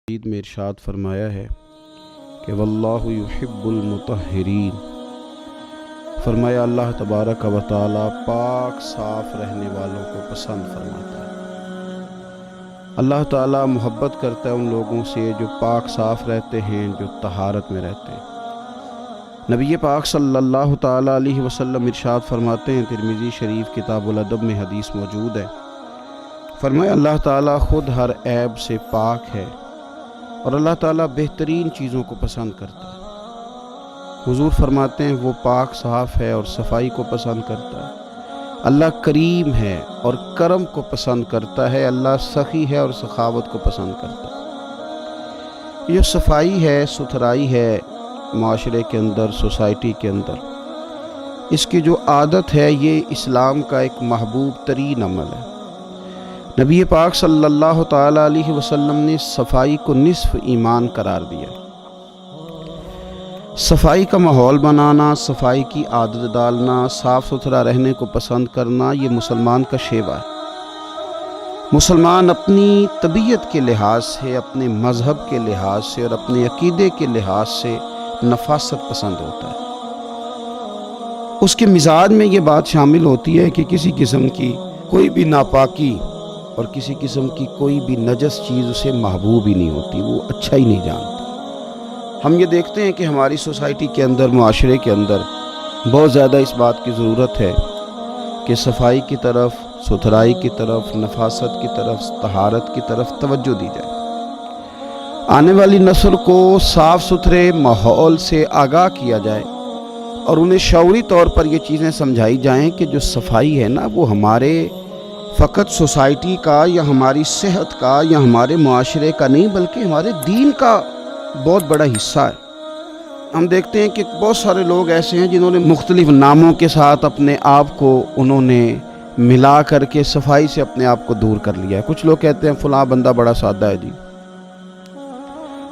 میں ارشاد فرمایا ہے کہ واللہ یحب المطہرین، فرمایا اللہ تبارک و تعالی پاک صاف رہنے والوں کو پسند فرماتا ہے۔ اللہ تعالی محبت کرتا ہے ان لوگوں سے جو پاک صاف رہتے ہیں، جو طہارت میں رہتے ہیں۔ نبی پاک صلی اللہ تعالی علیہ وسلم ارشاد فرماتے ہیں، ترمذی شریف کتاب الادب میں حدیث موجود ہے، فرمایا اللہ تعالیٰ خود ہر عیب سے پاک ہے اور اللہ تعالیٰ بہترین چیزوں کو پسند کرتا ہے۔ حضور فرماتے ہیں وہ پاک صاف ہے اور صفائی کو پسند کرتا ہے۔ اللہ کریم ہے اور کرم کو پسند کرتا ہے، اللہ سخی ہے اور سخاوت کو پسند کرتا ہے۔ یہ صفائی ہے، ستھرائی ہے معاشرے کے اندر، سوسائٹی کے اندر، اس کی جو عادت ہے یہ اسلام کا ایک محبوب ترین عمل ہے۔ نبی پاک صلی اللہ تعالی علیہ وسلم نے صفائی کو نصف ایمان قرار دیا۔ صفائی کا ماحول بنانا، صفائی کی عادت ڈالنا، صاف ستھرا رہنے کو پسند کرنا، یہ مسلمان کا شیوا ہے۔ مسلمان اپنی طبیعت کے لحاظ سے، اپنے مذہب کے لحاظ سے اور اپنے عقیدے کے لحاظ سے نفاست پسند ہوتا ہے۔ اس کے مزاج میں یہ بات شامل ہوتی ہے کہ کسی قسم کی کوئی بھی ناپاکی اور کسی قسم کی کوئی بھی نجس چیز اسے محبوب ہی نہیں ہوتی، وہ اچھا ہی نہیں جانتا۔ ہم یہ دیکھتے ہیں کہ ہماری سوسائٹی کے اندر، معاشرے کے اندر بہت زیادہ اس بات کی ضرورت ہے کہ صفائی کی طرف، ستھرائی کی طرف، نفاست کی طرف، طہارت کی طرف توجہ دی جائے۔ آنے والی نسل کو صاف ستھرے ماحول سے آگاہ کیا جائے اور انہیں شعوری طور پر یہ چیزیں سمجھائی جائیں کہ جو صفائی ہے نا، وہ ہمارے فقط سوسائٹی کا یا ہماری صحت کا یا ہمارے معاشرے کا نہیں، بلکہ ہمارے دین کا بہت بڑا حصہ ہے۔ ہم دیکھتے ہیں کہ بہت سارے لوگ ایسے ہیں جنہوں نے مختلف ناموں کے ساتھ اپنے آپ کو انہوں نے ملا کر کے صفائی سے اپنے آپ کو دور کر لیا ہے۔ کچھ لوگ کہتے ہیں فلاں بندہ بڑا سادہ ہے جی،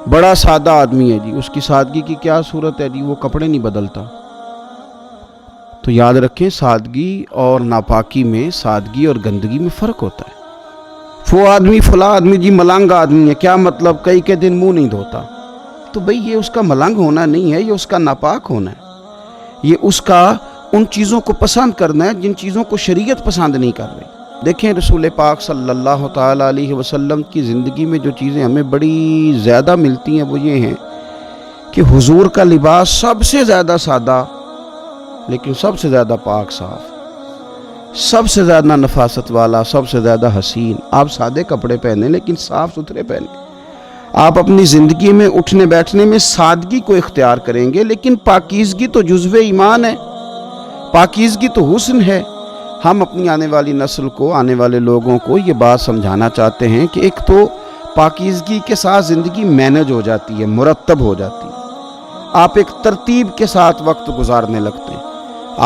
بڑا سادہ آدمی ہے جی، اس کی سادگی کی کیا صورت ہے جی، وہ کپڑے نہیں بدلتا۔ تو یاد رکھیں، سادگی اور ناپاکی میں، سادگی اور گندگی میں فرق ہوتا ہے۔ فلاں آدمی جی ملنگ آدمی ہے، کیا مطلب؟ کئی دن منہ نہیں دھوتا۔ تو بھئی یہ اس کا ملنگ ہونا نہیں ہے، یہ اس کا ناپاک ہونا ہے، یہ اس کا ان چیزوں کو پسند کرنا ہے جن چیزوں کو شریعت پسند نہیں کر رہی۔ دیکھیں رسول پاک صلی اللہ تعالی علیہ وسلم کی زندگی میں جو چیزیں ہمیں بڑی زیادہ ملتی ہیں وہ یہ ہیں کہ حضور کا لباس سب سے زیادہ سادہ لیکن سب سے زیادہ پاک صاف، سب سے زیادہ نفاست والا، سب سے زیادہ حسین۔ آپ سادے کپڑے پہنیں لیکن صاف ستھرے پہنیں۔ آپ اپنی زندگی میں اٹھنے بیٹھنے میں سادگی کو اختیار کریں گے، لیکن پاکیزگی تو جزو ایمان ہے، پاکیزگی تو حسن ہے۔ ہم اپنی آنے والی نسل کو، آنے والے لوگوں کو یہ بات سمجھانا چاہتے ہیں کہ ایک تو پاکیزگی کے ساتھ زندگی مینج ہو جاتی ہے، مرتب ہو جاتی ہے، آپ ایک ترتیب کے ساتھ وقت گزارنے لگتے ہیں۔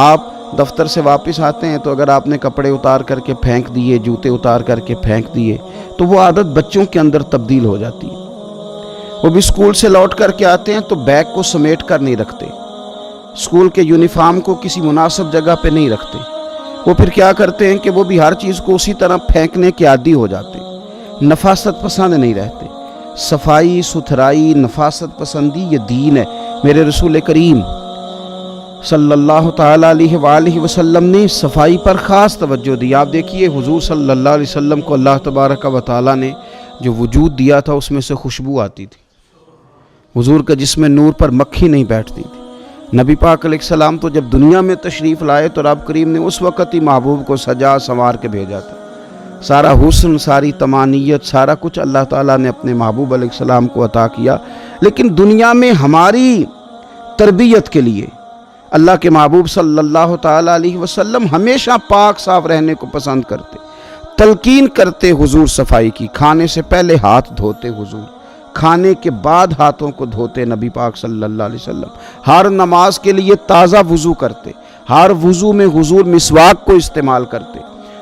آپ دفتر سے واپس آتے ہیں تو اگر آپ نے کپڑے اتار کر کے پھینک دیے، جوتے اتار کر کے پھینک دیے، تو وہ عادت بچوں کے اندر تبدیل ہو جاتی ہے۔ وہ بھی اسکول سے لوٹ کر کے آتے ہیں تو بیگ کو سمیٹ کر نہیں رکھتے، اسکول کے یونیفارم کو کسی مناسب جگہ پہ نہیں رکھتے۔ وہ پھر کیا کرتے ہیں کہ وہ بھی ہر چیز کو اسی طرح پھینکنے کے عادی ہو جاتے ہیں، نفاست پسند نہیں رہتے۔ صفائی، ستھرائی، نفاست پسندی یہ دین ہے۔ میرے رسول کریم صلی اللہ تعالیٰ علیہ وآلہ وسلم نے صفائی پر خاص توجہ دی۔ آپ دیکھیے حضور صلی اللہ علیہ وسلم کو اللہ تبارک و تعالیٰ نے جو وجود دیا تھا اس میں سے خوشبو آتی تھی۔ حضور کا جسم نور پر مکھی نہیں بیٹھتی تھی۔ نبی پاک علیہ السلام تو جب دنیا میں تشریف لائے تو رب کریم نے اس وقت ہی محبوب کو سجا سنوار کے بھیجا تھا۔ سارا حسن، ساری تمانیت، سارا کچھ اللہ تعالیٰ نے اپنے محبوب علیہ السلام کو عطا کیا، لیکن دنیا میں ہماری تربیت کے لیے اللہ کے محبوب صلی اللہ تعالیٰ علیہ وسلم ہمیشہ پاک صاف رہنے کو پسند کرتے، تلقین کرتے حضور صفائی کی۔ کھانے سے پہلے ہاتھ دھوتے حضور، کھانے کے بعد ہاتھوں کو دھوتے نبی پاک صلی اللہ علیہ وسلم۔ ہر نماز کے لیے تازہ وضو کرتے، ہر وضو میں حضور مسواک کو استعمال کرتے۔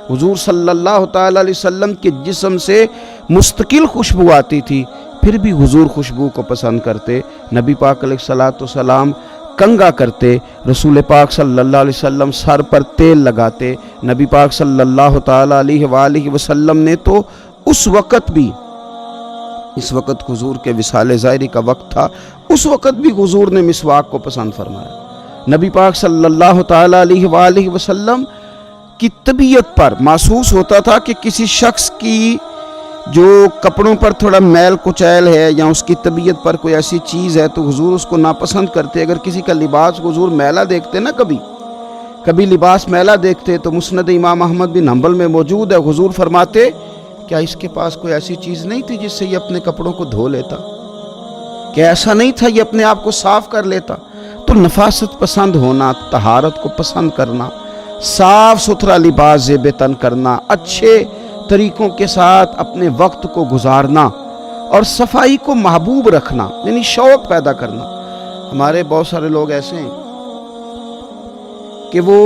حضور صلی اللہ تعالیٰ علیہ وسلم کے جسم سے مستقل خوشبو آتی تھی، پھر بھی حضور خوشبو کو پسند کرتے۔ نبی پاک علیہ السلام کنگا کرتے، رسول پاک صلی اللہ علیہ وسلم سر پر تیل لگاتے۔ نبی پاک صلی اللہ تعالیٰ علیہ وآلہ وسلم نے تو اس وقت بھی اس وقت حضور کے وصال ظاہری کا وقت تھا، اس وقت بھی حضور نے مسواک کو پسند فرمایا۔ نبی پاک صلی اللہ تعالیٰ علیہ وآلہ وسلم کی طبیعت پر محسوس ہوتا تھا کہ کسی شخص کی جو کپڑوں پر تھوڑا میل کچیل ہے یا اس کی طبیعت پر کوئی ایسی چیز ہے تو حضور اس کو ناپسند کرتے۔ اگر کسی کا لباس حضور میلا دیکھتے نا، کبھی لباس میلا دیکھتے تو مسند امام احمد بن حنبل میں موجود ہے، حضور فرماتے کیا اس کے پاس کوئی ایسی چیز نہیں تھی جس سے یہ اپنے کپڑوں کو دھو لیتا؟ کہ ایسا نہیں تھا یہ اپنے آپ کو صاف کر لیتا؟ تو نفاست پسند ہونا، طہارت کو پسند کرنا، صاف ستھرا لباس زیب تن کرنا، اچھے طریقوں کے ساتھ اپنے وقت کو گزارنا اور صفائی کو محبوب رکھنا، یعنی شوق پیدا کرنا۔ ہمارے بہت سارے لوگ ایسے ہیں کہ وہ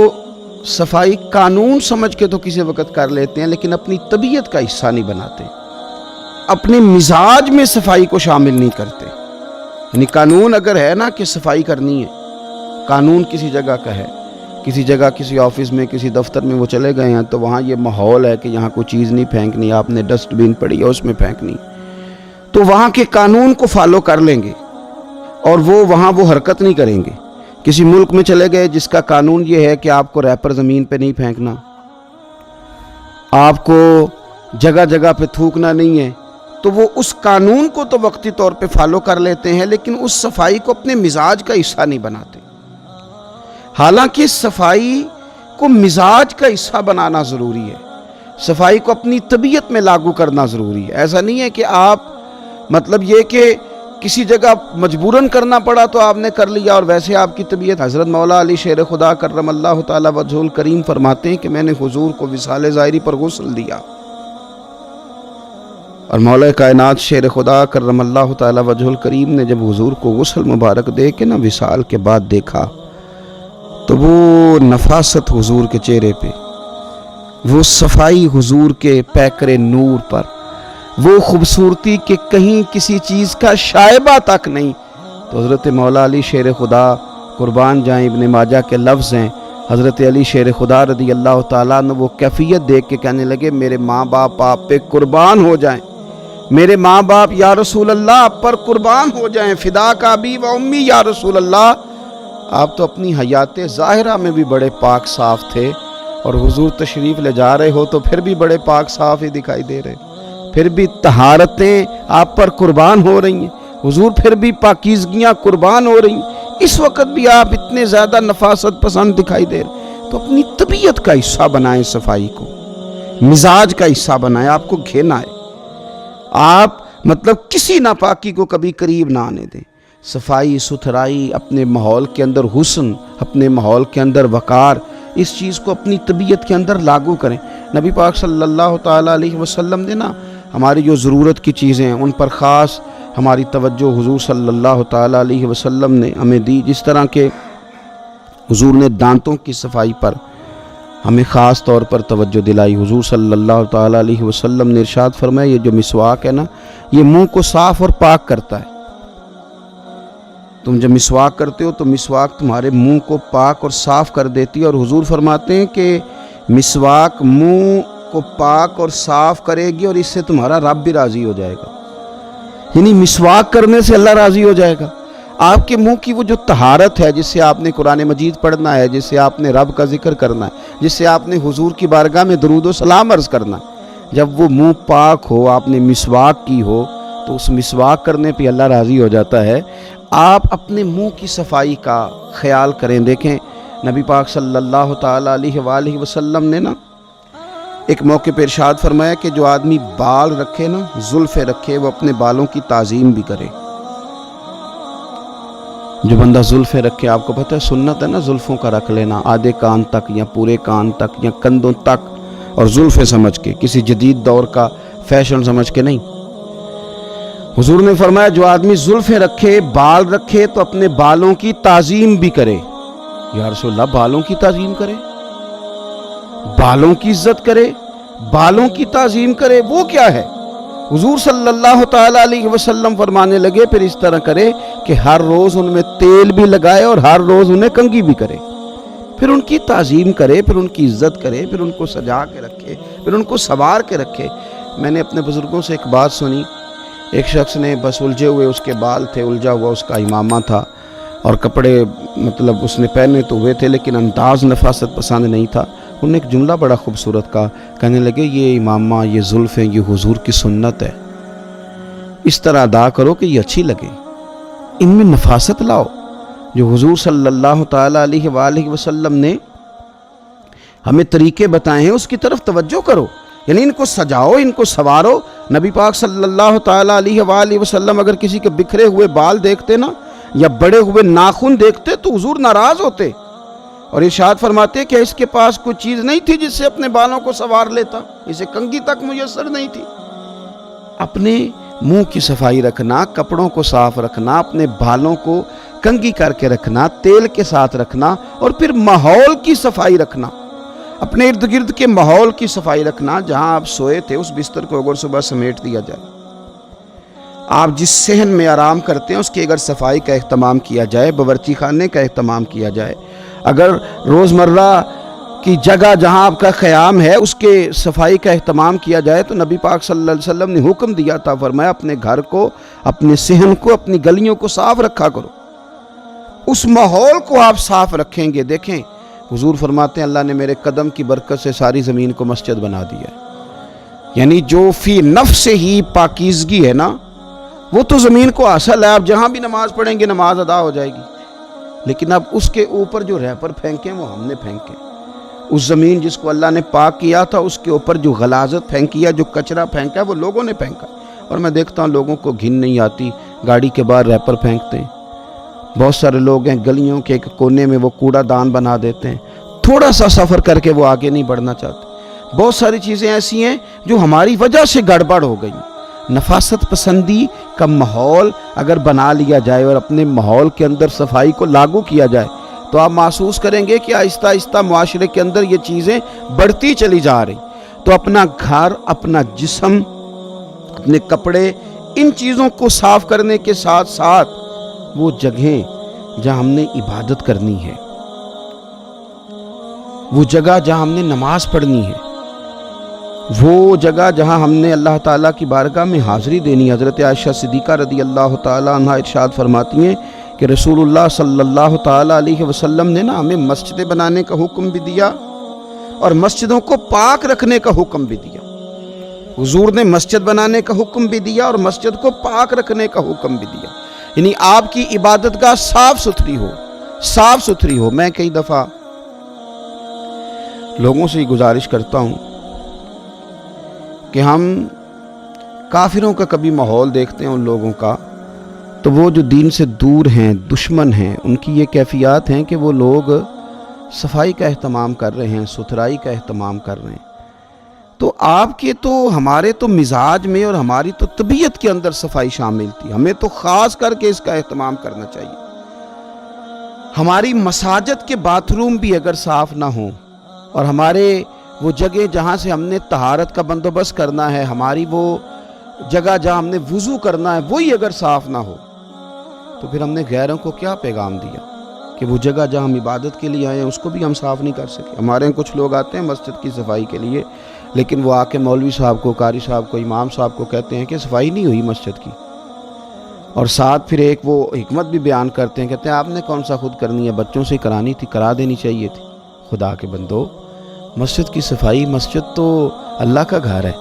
صفائی قانون سمجھ کے تو کسی وقت کر لیتے ہیں لیکن اپنی طبیعت کا حصہ نہیں بناتے، اپنے مزاج میں صفائی کو شامل نہیں کرتے۔ یعنی قانون اگر ہے نا کہ صفائی کرنی ہے، قانون کسی جگہ کا ہے، کسی جگہ کسی آفس میں کسی دفتر میں وہ چلے گئے ہیں تو وہاں یہ ماحول ہے کہ یہاں کوئی چیز نہیں پھینکنی، آپ نے ڈسٹ بین پڑی ہے اس میں پھینکنی، تو وہاں کے قانون کو فالو کر لیں گے اور وہاں وہ حرکت نہیں کریں گے۔ کسی ملک میں چلے گئے جس کا قانون یہ ہے کہ آپ کو ریپر زمین پہ نہیں پھینکنا، آپ کو جگہ جگہ پہ تھوکنا نہیں ہے، تو وہ اس قانون کو تو وقتی طور پہ فالو کر لیتے ہیں لیکن اس صفائی کو اپنے مزاج کا حصہ نہیں بناتے۔ حالانکہ صفائی کو مزاج کا حصہ بنانا ضروری ہے، صفائی کو اپنی طبیعت میں لاگو کرنا ضروری ہے۔ ایسا نہیں ہے کہ آپ مطلب یہ کہ کسی جگہ مجبوراً کرنا پڑا تو آپ نے کر لیا اور ویسے آپ کی طبیعت۔ حضرت مولا علی شیر خدا کرم اللہ تعالی وجہہ الکریم فرماتے ہیں کہ میں نے حضور کو وصال ظاہری پر غسل دیا، اور مولا کائنات شیر خدا کرم اللہ تعالی وجہہ الکریم نے جب حضور کو غسل مبارک دے کے وصال کے بعد دیکھا تو وہ نفاست حضور کے چہرے پہ، وہ صفائی حضور کے پیکر نور پر، وہ خوبصورتی کہ کہیں کسی چیز کا شائبہ تک نہیں، تو حضرت مولا علی شیر خدا قربان جائیں ابن ماجہ کے لفظ ہیں، حضرت علی شیر خدا رضی اللہ تعالیٰ نے وہ کیفیت دیکھ کے کہنے لگے میرے ماں باپ آپ پہ قربان ہو جائیں، میرے ماں باپ یا رسول اللہ آپ پر قربان ہو جائیں، فدا کا ابی و امی یا رسول اللہ۔ آپ تو اپنی حیات ظاہرہ میں بھی بڑے پاک صاف تھے اور حضور تشریف لے جا رہے ہو تو پھر بھی بڑے پاک صاف ہی دکھائی دے رہے، پھر بھی طہارتیں آپ پر قربان ہو رہی ہیں، حضور پھر بھی پاکیزگیاں قربان ہو رہی ہیں، اس وقت بھی آپ اتنے زیادہ نفاست پسند دکھائی دے رہے۔ تو اپنی طبیعت کا حصہ بنائیں، صفائی کو مزاج کا حصہ بنائیں، آپ کو گھینا ہے، آپ مطلب کسی ناپاکی کو کبھی قریب نہ آنے دیں۔ صفائی ستھرائی، اپنے ماحول کے اندر حسن، اپنے ماحول کے اندر وقار، اس چیز کو اپنی طبیعت کے اندر لاگو کریں۔ نبی پاک صلی اللہ تعالیٰ علیہ وسلم نے ہماری جو ضرورت کی چیزیں ہیں ان پر خاص ہماری توجہ حضور صلی اللہ تعالیٰ علیہ وسلم نے ہمیں دی، جس طرح کہ حضور نے دانتوں کی صفائی پر ہمیں خاص طور پر توجہ دلائی۔ حضور صلی اللہ تعالیٰ علیہ وسلم نے ارشاد فرمایا یہ جو مسواک ہے یہ منہ کو صاف اور پاک کرتا ہے۔ تم جب مسواک کرتے ہو تو مسواک تمہارے منہ کو پاک اور صاف کر دیتی ہے، اور حضور فرماتے ہیں کہ مسواک منہ کو پاک اور صاف کرے گی اور اس سے تمہارا رب بھی راضی ہو جائے گا، یعنی مسواک کرنے سے اللہ راضی ہو جائے گا۔ آپ کے منہ کی وہ جو طہارت ہے جس سے آپ نے قرآن مجید پڑھنا ہے، جس سے آپ نے رب کا ذکر کرنا ہے، جس سے آپ نے حضور کی بارگاہ میں درود و سلام عرض کرنا ہے، جب وہ منہ پاک ہو، آپ نے مسواک کی ہو تو اس مسواک کرنے پہ اللہ راضی ہو جاتا ہے۔ آپ اپنے منہ کی صفائی کا خیال کریں۔ دیکھیں نبی پاک صلی اللہ تعالیٰ علیہ وآلہ وسلم نے ایک موقع پہ ارشاد فرمایا کہ جو آدمی بال رکھے زلفیں رکھے وہ اپنے بالوں کی تعظیم بھی کرے۔ جو بندہ زلفیں رکھے، آپ کو پتہ ہے سنت ہے زلفوں کا رکھ لینا، آدھے کان تک یا پورے کان تک یا کندھوں تک، اور زلفیں سمجھ کے، کسی جدید دور کا فیشن سمجھ کے نہیں۔ حضور نے فرمایا جو آدمی زلفیں رکھے، بال رکھے تو اپنے بالوں کی تعظیم بھی کرے۔ یا رسول اللہ بالوں کی تعظیم کرے، بالوں کی عزت کرے، بالوں کی تعظیم کرے، وہ کیا ہے؟ حضور صلی اللہ تعالیٰ علیہ وسلم فرمانے لگے پھر اس طرح کرے کہ ہر روز ان میں تیل بھی لگائے اور ہر روز انہیں کنگھی بھی کرے، پھر ان کی تعظیم کرے، پھر ان کی عزت کرے، پھر ان کو سجا کے رکھے، پھر ان کو سنوار کے رکھے۔ میں نے اپنے بزرگوں سے ایک بات سنی، ایک شخص نے بس الجھے ہوئے اس کے بال تھے، الجھا ہوا اس کا امامہ تھا، اور کپڑے مطلب اس نے پہنے تو ہوئے تھے لیکن انداز نفاست پسند نہیں تھا۔ انہوں نے ایک جملہ بڑا خوبصورت کہا، کہنے لگے یہ امامہ، یہ زلفیں، یہ حضور کی سنت ہے، اس طرح ادا کرو کہ یہ اچھی لگے، ان میں نفاست لاؤ۔ جو حضور صلی اللہ تعالیٰ علیہ وآلہ وسلم نے ہمیں طریقے بتائے ہیں اس کی طرف توجہ کرو، یعنی ان کو سجاؤ، ان کو سنوارو۔ نبی پاک صلی اللہ تعالیٰ علیہ وآلہ وسلم اگر کسی کے بکھرے ہوئے بال دیکھتے نا یا بڑے ہوئے ناخن دیکھتے تو حضور ناراض ہوتے اور ارشاد فرماتے کہ اس کے پاس کوئی چیز نہیں تھی جس سے اپنے بالوں کو سنوار لیتا، اسے کنگھی تک میسر نہیں تھی۔ اپنے منہ کی صفائی رکھنا، کپڑوں کو صاف رکھنا، اپنے بالوں کو کنگھی کر کے رکھنا، تیل کے ساتھ رکھنا، اور پھر ماحول کی صفائی رکھنا، اپنے ارد گرد کے ماحول کی صفائی رکھنا۔ جہاں آپ سوئے تھے اس بستر کو اگر صبح سمیٹ دیا جائے، آپ جس صحن میں آرام کرتے ہیں اس کی اگر صفائی کا اہتمام کیا جائے، باورچی خانے کا اہتمام کیا جائے، اگر روزمرہ کی جگہ جہاں آپ کا قیام ہے اس کے صفائی کا اہتمام کیا جائے، تو نبی پاک صلی اللہ علیہ وسلم نے حکم دیا تھا، فرمایا اپنے گھر کو، اپنے صحن کو، اپنی گلیوں کو صاف رکھا کرو، اس ماحول کو آپ صاف رکھیں گے۔ دیکھیں حضور فرماتے ہیں اللہ نے میرے قدم کی برکت سے ساری زمین کو مسجد بنا دیا ہے، یعنی جو فی نفس ہی پاکیزگی ہے نا وہ تو زمین کو حاصل ہے، آپ جہاں بھی نماز پڑھیں گے نماز ادا ہو جائے گی، لیکن اب اس کے اوپر جو ریپر پھینکیں وہ ہم نے پھینکے، اس زمین جس کو اللہ نے پاک کیا تھا اس کے اوپر جو غلاظت پھینکی ہے، جو کچرا پھینکا ہے وہ لوگوں نے پھینکا۔ اور میں دیکھتا ہوں لوگوں کو گھن نہیں آتی، گاڑی کے باہر ریپر پھینکتے ہیں، بہت سارے لوگ ہیں گلیوں کے ایک کونے میں وہ کوڑا دان بنا دیتے ہیں، تھوڑا سا سفر کر کے وہ آگے نہیں بڑھنا چاہتے۔ بہت ساری چیزیں ایسی ہیں جو ہماری وجہ سے گڑبڑ ہو گئی۔ نفاست پسندی کا ماحول اگر بنا لیا جائے اور اپنے ماحول کے اندر صفائی کو لاگو کیا جائے تو آپ محسوس کریں گے کہ آہستہ آہستہ معاشرے کے اندر یہ چیزیں بڑھتی چلی جا رہی۔ تو اپنا گھر، اپنا جسم، اپنے کپڑے، ان چیزوں کو صاف کرنے کے ساتھ ساتھ وہ جگہیں جہاں ہم نے عبادت کرنی ہے، وہ جگہ جہاں ہم نے نماز پڑھنی ہے، وہ جگہ جہاں ہم نے اللہ تعالیٰ کی بارگاہ میں حاضری دینی۔ حضرت عائشہ صدیقہ رضی اللہ تعالیٰ عنہ ارشاد فرماتی ہیں کہ رسول اللہ صلی اللہ تعالیٰ علیہ وسلم نے نا ہمیں مسجدیں بنانے کا حکم بھی دیا اور مسجدوں کو پاک رکھنے کا حکم بھی دیا۔ حضور نے مسجد بنانے کا حکم بھی دیا اور مسجد کو پاک رکھنے کا حکم بھی دیا، یعنی آپ کی عبادت گاہ صاف ستھری ہو، صاف ستھری ہو۔ میں کئی دفعہ لوگوں سے گزارش کرتا ہوں کہ ہم کافروں کا کبھی ماحول دیکھتے ہیں ان لوگوں کا، تو وہ جو دین سے دور ہیں، دشمن ہیں، ان کی یہ کیفیات ہیں کہ وہ لوگ صفائی کا اہتمام کر رہے ہیں، ستھرائی کا اہتمام کر رہے ہیں۔ تو آپ کے تو ہمارے تو مزاج میں اور ہماری تو طبیعت کے اندر صفائی شامل تھی، ہمیں تو خاص کر کے اس کا اہتمام کرنا چاہیے۔ ہماری مساجد کے باتھ روم بھی اگر صاف نہ ہوں اور ہمارے وہ جگہ جہاں سے ہم نے طہارت کا بندوبست کرنا ہے، ہماری وہ جگہ جہاں ہم نے وضو کرنا ہے وہی اگر صاف نہ ہو تو پھر ہم نے غیروں کو کیا پیغام دیا کہ وہ جگہ جہاں ہم عبادت کے لیے آئے ہیں اس کو بھی ہم صاف نہیں کر سکے۔ ہمارے یہاں کچھ لوگ آتے ہیں مسجد کی صفائی کے لیے، لیکن وہ آ کے مولوی صاحب کو، قاری صاحب کو، امام صاحب کو کہتے ہیں کہ صفائی نہیں ہوئی مسجد کی، اور ساتھ پھر ایک وہ حکمت بھی بیان کرتے ہیں، کہتے ہیں آپ نے کون سا خود کرنی ہے، بچوں سے کرانی تھی، کرا دینی چاہیے تھی۔ خدا کے بندو، مسجد کی صفائی، مسجد تو اللہ کا گھر ہے،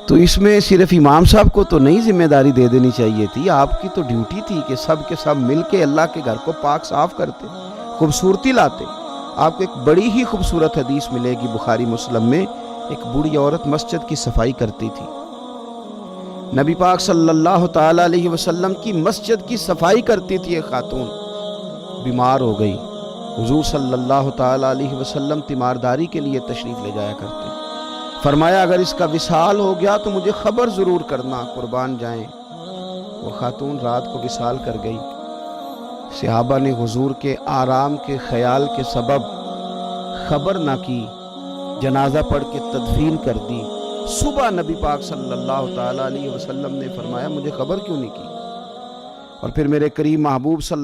تو اس میں صرف امام صاحب کو تو نہیں ذمہ داری دے دینی چاہیے تھی، آپ کی تو ڈیوٹی تھی کہ سب کے سب مل کے اللہ کے گھر کو پاک صاف کرتے، خوبصورتی لاتے۔ آپ کو ایک بڑی ہی خوبصورت حدیث ملے گی بخاری مسلم میں، ایک بوڑھی عورت مسجد کی صفائی کرتی تھی، نبی پاک صلی اللہ تعالیٰ علیہ وسلم کی مسجد کی صفائی کرتی تھی، ایک خاتون بیمار ہو گئی، حضور صلی اللہ تعالیٰ علیہ وسلم تیمارداری کے لیے تشریف لے جایا کرتے، فرمایا اگر اس کا وصال ہو گیا تو مجھے خبر ضرور کرنا، قربان جائیں۔ وہ خاتون رات کو وصال کر گئی، صحابہ نے حضور کے آرام کے خیال کے سبب خبر نہ کی، جنازہ پڑھ کے تدفین کر دی۔ صبح نبی پاک صلی اللہ تعالیٰ علیہ وسلم نے فرمایا مجھے خبر کیوں نہیں کی، اور پھر میرے کریم محبوب صلی